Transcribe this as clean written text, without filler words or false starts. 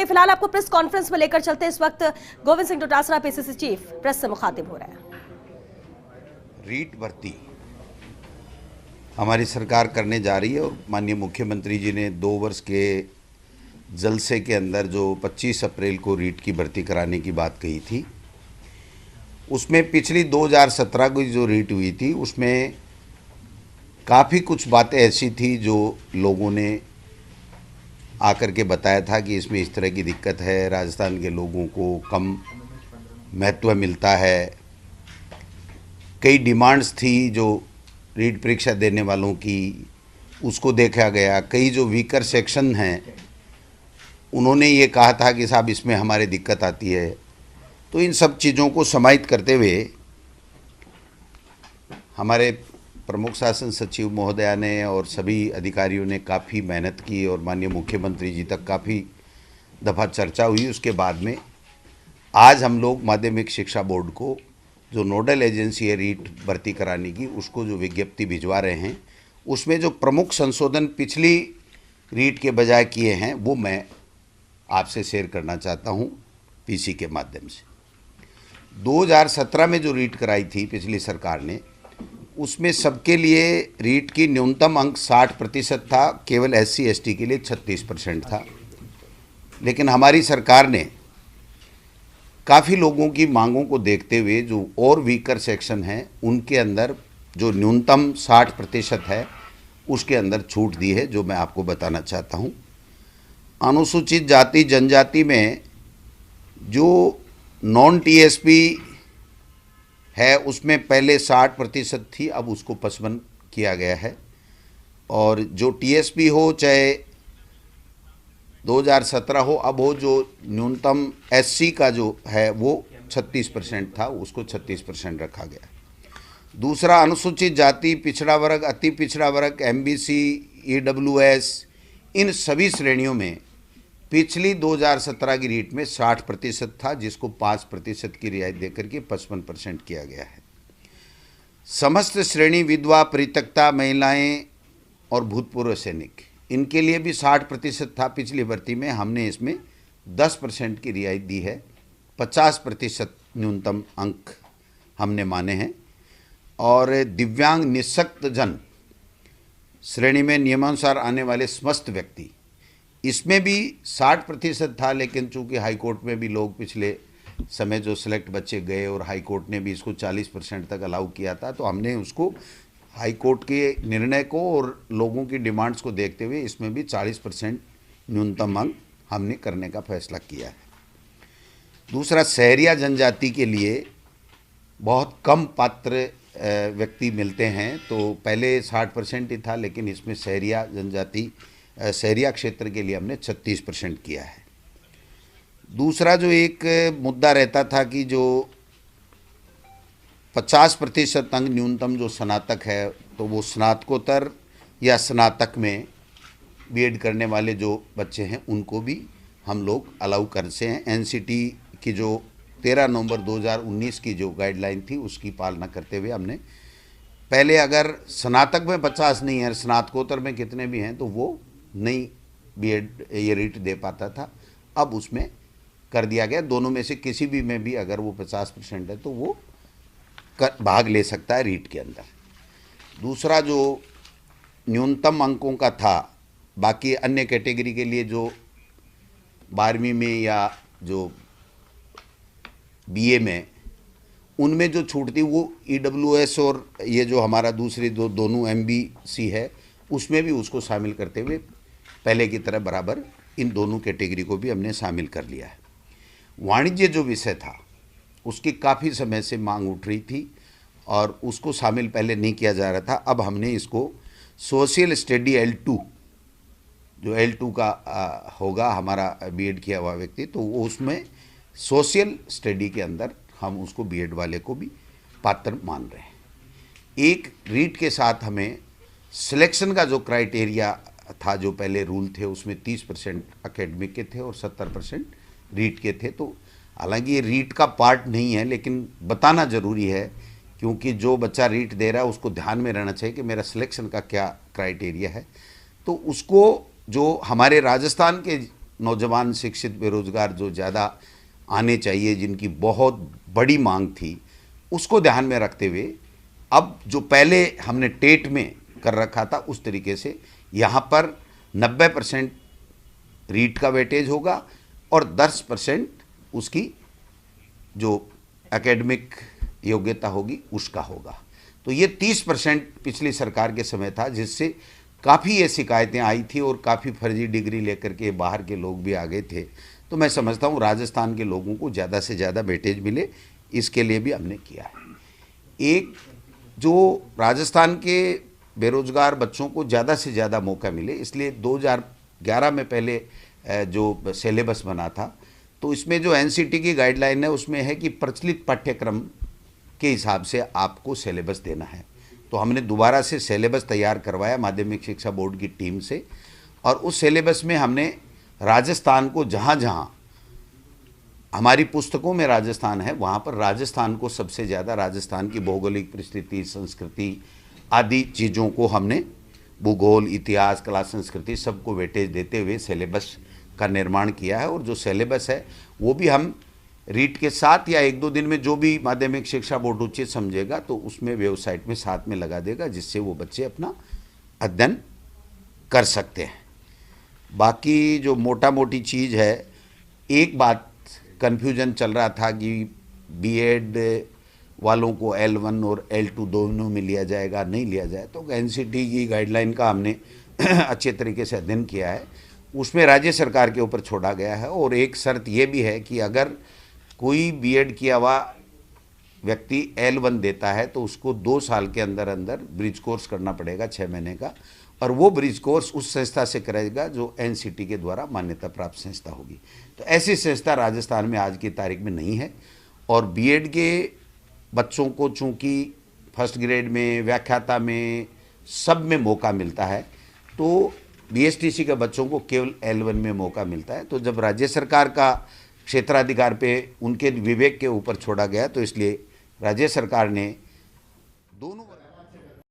फिलहाल आपको press conference में लेकर चलते इस वक्त Govind Singh Dotasra PCC chief press से मुखातिब हो रहे हैं। रीट भर्ती हमारी सरकार करने जा रही है और माननीय मुख्यमंत्री जी ने 2 वर्ष के जलसे के अंदर जो 25 अप्रैल को रीट की भर्ती कराने की बात कही थी, उसमें पिछली 2017 की जो रीट हुई थी उसमें काफ़ी कुछ बातें ऐसी थी जो लोगों ने आकर के बताया था कि इसमें इस तरह की दिक्कत है, राजस्थान के लोगों को कम महत्व मिलता है। कई डिमांड्स थी जो रीट परीक्षा देने वालों की, उसको देखा गया। कई जो वीकर सेक्शन हैं उन्होंने ये कहा था कि साहब इसमें हमारे दिक्कत आती है। तो इन सब चीज़ों को समाहित करते हुए हमारे प्रमुख शासन सचिव महोदया ने और सभी अधिकारियों ने काफ़ी मेहनत की और माननीय मुख्यमंत्री जी तक काफ़ी दफ़ा चर्चा हुई। उसके बाद में आज हम लोग माध्यमिक शिक्षा बोर्ड को जो नोडल एजेंसी है रीट भर्ती कराने की, उसको जो विज्ञप्ति भिजवा रहे हैं, उसमें जो प्रमुख संशोधन पिछली रीट के बजाय किए हैं वो मैं आपसे शेयर करना चाहता हूं पीसी के माध्यम से। 2017 में जो रीट कराई थी पिछली सरकार ने, उसमें सबके लिए रीट की न्यूनतम अंक 60% था, केवल SC ST के लिए 36% था। लेकिन हमारी सरकार ने काफ़ी लोगों की मांगों को देखते हुए जो और वीकर सेक्शन हैं उनके अंदर जो न्यूनतम 60% है उसके अंदर छूट दी है, जो मैं आपको बताना चाहता हूँ। अनुसूचित जाति जनजाति में जो नॉन TSP है उसमें पहले 60% थी, अब उसको 55 किया गया है। और जो TSP हो चाहे 2017 हो, अब हो जो न्यूनतम SC का जो है वो 36% था, उसको 36% रखा गया। दूसरा, अनुसूचित जाति, पिछड़ा वर्ग, अति पिछड़ा वर्ग, MBC, EWS, इन सभी श्रेणियों में पिछली 2017 की रीट में 60% था, जिसको 5% की रियायत देकर के 55% किया गया है। समस्त श्रेणी, विधवा, परित्यक्ता, महिलाएं और भूतपूर्व सैनिक, इनके लिए भी 60% था पिछली भर्ती में। हमने इसमें 10% की रियायत दी है, 50% न्यूनतम अंक हमने माने हैं। और दिव्यांग निःशक्त जन श्रेणी में नियमानुसार आने वाले समस्त व्यक्ति, इसमें भी 60% था। लेकिन चूंकि हाईकोर्ट में भी लोग पिछले समय जो सिलेक्ट बच्चे गए और हाईकोर्ट ने भी इसको 40% तक अलाउ किया था, तो हमने उसको हाईकोर्ट के निर्णय को और लोगों की डिमांड्स को देखते हुए इसमें भी 40% न्यूनतम अंक हमने करने का फैसला किया है। दूसरा, शहरिया जनजाति के लिए बहुत कम पात्र व्यक्ति मिलते हैं, तो पहले 60% ही था, लेकिन इसमें शहरिया जनजाति, शहरिया क्षेत्र के लिए हमने 36% किया है। दूसरा जो एक मुद्दा रहता था कि जो 50% अंक न्यूनतम जो स्नातक है, तो वो स्नातकोत्तर या स्नातक में BEd करने वाले जो बच्चे हैं उनको भी हम लोग अलाउ कर से हैं। NCT की जो 13 नवंबर 2019 की जो गाइडलाइन थी उसकी पालना करते हुए हमने पहले अगर स्नातक में 50 नहीं है, स्नातकोत्तर में कितने भी हैं, तो वो नहीं BEd ये रीट दे पाता था, अब उसमें कर दिया गया। दोनों में से किसी भी में भी अगर वो 50% है तो वो भाग ले सकता है रीट के अंदर। दूसरा जो न्यूनतम अंकों का था, बाकी अन्य कैटेगरी के लिए जो 12वीं में या जो BA में, उनमें जो छूट थी वो EWS और ये जो हमारा दूसरी दोनों MBC है उसमें भी उसको शामिल करते हुए पहले की तरह बराबर इन दोनों कैटेगरी को भी हमने शामिल कर लिया है। वाणिज्य जो विषय था उसकी काफ़ी समय से मांग उठ रही थी और उसको शामिल पहले नहीं किया जा रहा था। अब हमने इसको सोशल स्टडी L2, जो L2 का होगा हमारा BEd किया हुआ व्यक्ति, तो वो उसमें सोशल स्टडी के अंदर हम उसको BEd वाले को भी पात्र मान रहे हैं। एक रीट के साथ हमें सिलेक्शन का जो क्राइटेरिया था, जो पहले रूल थे, उसमें 30% एकेडमिक के थे और 70% रीट के थे। तो हालांकि ये रीट का पार्ट नहीं है, लेकिन बताना ज़रूरी है, क्योंकि जो बच्चा रीट दे रहा है उसको ध्यान में रहना चाहिए कि मेरा सिलेक्शन का क्या क्राइटेरिया है। तो उसको जो हमारे राजस्थान के नौजवान शिक्षित बेरोजगार जो ज़्यादा आने चाहिए, जिनकी बहुत बड़ी मांग थी, उसको ध्यान में रखते हुए अब जो पहले हमने टेट में कर रखा था उस तरीके से यहाँ पर 90% रीट का वेटेज होगा और 10% उसकी जो एकेडमिक योग्यता होगी उसका होगा। तो ये 30% पिछली सरकार के समय था, जिससे काफ़ी ये शिकायतें आई थी और काफ़ी फर्जी डिग्री लेकर के बाहर के लोग भी आ गए थे। तो मैं समझता हूँ राजस्थान के लोगों को ज़्यादा से ज़्यादा वेटेज मिले, इसके लिए भी हमने किया है। एक जो राजस्थान के बेरोजगार बच्चों को ज़्यादा से ज़्यादा मौका मिले, इसलिए 2011 में पहले जो सिलेबस बना था, तो इसमें जो एनसीटी की गाइडलाइन है उसमें है कि प्रचलित पाठ्यक्रम के हिसाब से आपको सिलेबस देना है। तो हमने दोबारा से सिलेबस तैयार करवाया माध्यमिक शिक्षा बोर्ड की टीम से, और उस सिलेबस में हमने राजस्थान को जहाँ जहाँ हमारी पुस्तकों में राजस्थान है वहाँ पर राजस्थान को सबसे ज़्यादा, राजस्थान की भौगोलिक परिस्थिति, संस्कृति आदि चीज़ों को हमने भूगोल, इतिहास, कला, संस्कृति सबको वेटेज देते हुए सिलेबस का निर्माण किया है। और जो सिलेबस है वो भी हम रीट के साथ या 1-2 दिन में जो भी माध्यमिक शिक्षा बोर्ड उचित समझेगा तो उसमें वेबसाइट में साथ में लगा देगा, जिससे वो बच्चे अपना अध्ययन कर सकते हैं। बाकी जो मोटा मोटी चीज़ है, एक बात कन्फ्यूजन चल रहा था कि बीएड वालों को L1 और L2 दोनों में लिया जाएगा, नहीं लिया जाए। तो एनसीटी की गाइडलाइन का हमने अच्छे तरीके से अध्ययन किया है, उसमें राज्य सरकार के ऊपर छोड़ा गया है। और एक शर्त ये भी है कि अगर कोई बीएड किया हुआ व्यक्ति L1 देता है तो उसको 2 साल के अंदर अंदर ब्रिज कोर्स करना पड़ेगा 6 महीने का, और वो ब्रिज कोर्स उस संस्था से करेगा जो एनसीटी के द्वारा मान्यता प्राप्त संस्था होगी। तो ऐसी संस्था राजस्थान में आज की तारीख में नहीं है। और बीएड के बच्चों को चूँकि फर्स्ट ग्रेड में, व्याख्याता में, सब में मौका मिलता है, तो बीएसटीसी के बच्चों को केवल L1 में मौका मिलता है। तो जब राज्य सरकार का क्षेत्राधिकार पे उनके विवेक के ऊपर छोड़ा गया, तो इसलिए राज्य सरकार ने दोनों